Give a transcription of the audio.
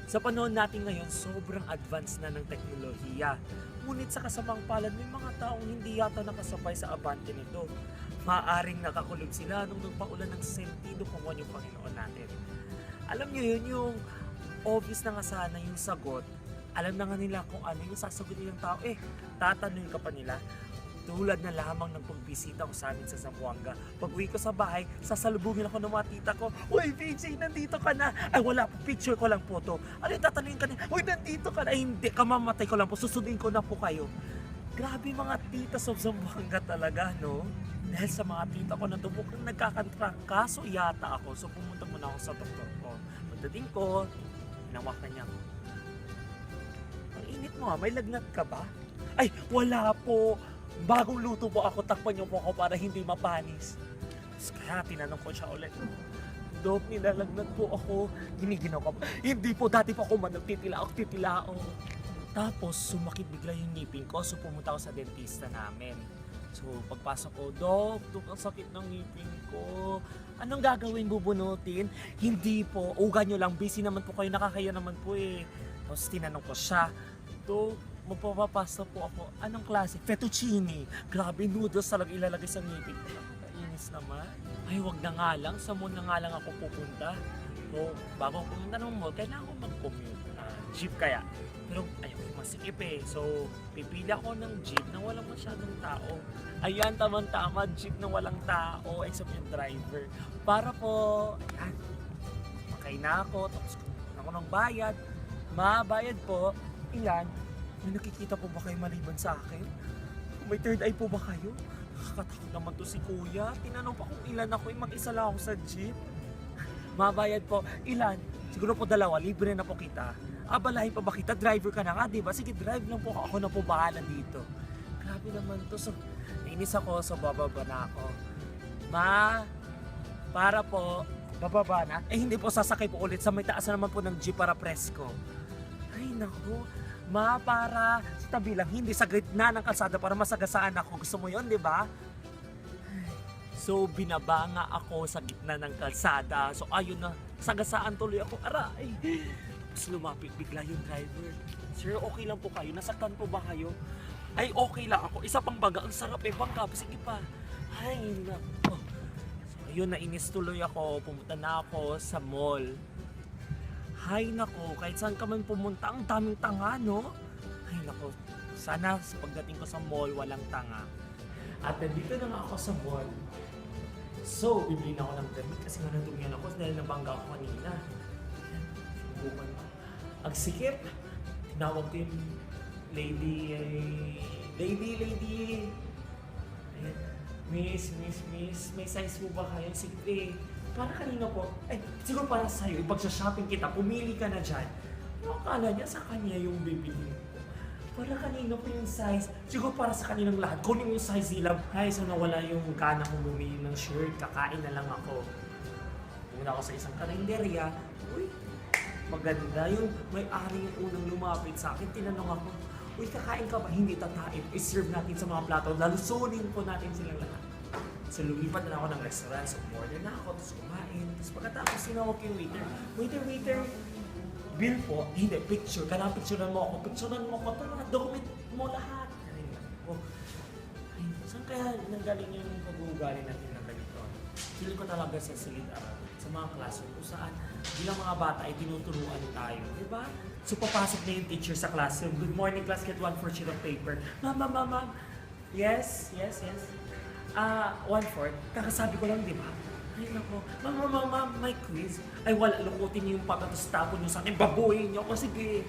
Sa panahon natin ngayon, sobrang advanced na ng teknolohiya. Ngunit sa kasamang palad, may mga taong hindi yata nakasabay sa abante nito. Maaring nakakulog sila nung nagpaulan ng sentido kung ano yung Panginoon natin. Alam niyo yun, yung obvious na nga sana yung sagot, alam na nga nila kung ano yung sasagutin ng tao, tatanungin ka pa nila. Tulad na lamang ng pagbisita ko sa amin sa Zamboanga. Pag uwi ko sa bahay, sasalubungin ako ng mga tita ko. Uy, PJ, nandito ka na. Ay, wala po, picture ko lang po to. Ano yung tatanungin ka niya? Uy, nandito ka na. Ay, hindi, kamamatay ko lang po. Susundin ko na po kayo. Grabe mga tita sa Zamboanga talaga, no? Dahil sa mga tita ko na mukhang nagkakantrangkaso yata ako. So pumunta muna ako sa doktor ko. Pagdating ko, hinawakan niya ako. Ang init mo ha, may lagnat ka ba? Ay, wala po. Bagong luto po ako, takpan niyo po ako para hindi mapanis. Kaya tinanong ko siya ulit. Dok, nilalagnat po ako. Giniginaw ka ba? Hindi po, dati po ako titilao. Tapos sumakit bigla yung ngipin ko, so pumunta ako sa dentista namin. So pagpasok ko, Dok, ang sakit ng ngipin ko. Anong gagawin, bubunutin? Hindi po, uga nyo lang, busy naman po kayo, nakakaya naman po eh. Tapos tinanong ko siya, Dok, magpapapasta po ako. Anong klase? Fettuccine. Grabe, noodles talagang ilalagay sa ngipin ko. Kainis naman. Ay, wag na nga lang. Sa mall na nga lang ako pupunta. So, bago pumunta ng mall, kailangan ko mag-commute. Jeep kaya. Pero ayaw ko masikip eh. So, pipili ako ng jeep na walang masyadong tao. Ayan, tamang-tama, jeep na walang tao, except yung driver. Para po, ayan, makay na ako, tapos ako ng bayad. Mabayad po, ilan, may nakikita po ba kayo maliban sa akin? May third eye po ba kayo? Nakakatakot naman to si kuya. Tinanong pa kung ilan ako, mag-isa lang ako sa jeep. Mabayad po. Ilan? Siguro po dalawa, libre na po kita. Abalahin pa ba kita? Driver ka na nga, diba? Sige, drive lang po ako na po bahala dito. Grabe naman to. So, nainis ako, so bababa na ako. Ma, para po, bababa na. Hindi po, sasakay po ulit sa may taas naman po ng jeep para presko. Ay, naku. Ma, para sa tabi lang, hindi sa gitna ng kalsada para masagasaan ako. Gusto mo yun, di ba? So, binaba nga ako sa gitna ng kalsada. So, ayun na, sagasaan tuloy ako. Aray! Tapos lumapit bigla yung driver. Sir, okay lang po kayo? Nasaktan po ba kayo? Ay, okay lang ako. Isa pang baga. Ang sarap eh. Bangka. Sige pa. Ay, nako. So, ayun, nainis tuloy ako. Pumunta na ako sa mall. Hay nako, kahit saan ka man pumunta, ang daming tanga, no? Hay nako, sana sa pagdating ko sa mall, walang tanga. At nandito na nga ako sa mall. So, bibili na ako ng damit kasi nga natumihan ako dahil nabangga ako kanina. Subukan ko. Ang sikip, tinawag ko yung lady. Ayan. Miss, may size mo ba kayo? Sikip eh. Para kanina po, siguro para sa'yo, ipag-shopping kita, pumili ka na dyan. Yung akala niya sa kanya yung bibili ko. Para kanina po yung size, siguro para sa kaninang lahat, kunin yung size nila. Ay, so nawala yung gana kong bumili ng shirt, kakain na lang ako. Muna ako sa isang karinderya, uy, maganda yung may-ari yung unang lumapit sa akin, tinanong ako, uy, kakain ka ba? Hindi tatain, i-serve natin sa mga plato, lalusunin po natin silang lahat. So, lumipat na ako ng restaurant. So, order na ako. Tapos kumain. Tapos pagkatapos, sinawag yung waiter. Waiter, bill po. Hindi, picture. Kailangan picturean mo ako. Picturean mo ako. Ito, document mo lahat. Kaya ako. Ay, saan kaya nanggaling yung pag-uugali natin ng ganito? Feeling ko talaga sa silid-aral. Sa mga classroom kung saan bilang mga bata ay tinuturuan tayo. Diba? So, papasok na yung teacher sa classroom. Good morning, class. Get 1/4 sheet of paper. Ma'am. Yes. 1/4. Kakasabi ko lang, di ba? Ay, nako. Ma'am, may quiz. Ay, wala. Lukutin niyo yung patatos tapon niyo sa akin. Babuhin niyo ako. Sige.